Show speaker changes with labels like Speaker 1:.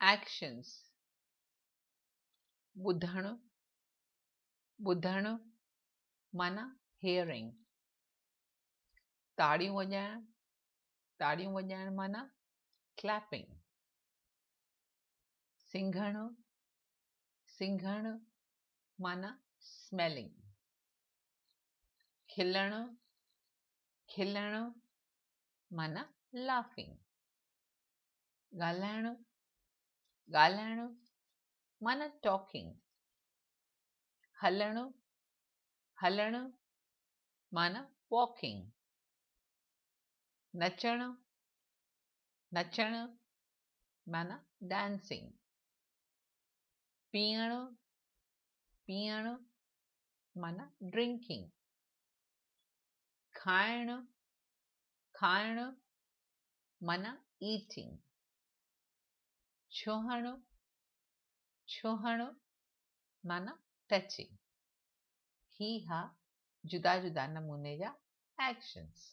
Speaker 1: actions ॿुधणु ॿुधणु माना hearing ताड़ियूं वॼाइण माना clapping सिंघणु माना smelling खिलणु माना laughing ॻाल्हाइणु माना talking हलणु माना walking नचणु माना dancing पीअणु माना drinking खाइणु माना eating छुहणु माना touching ही हा जुदा जुदा नमूने जा actions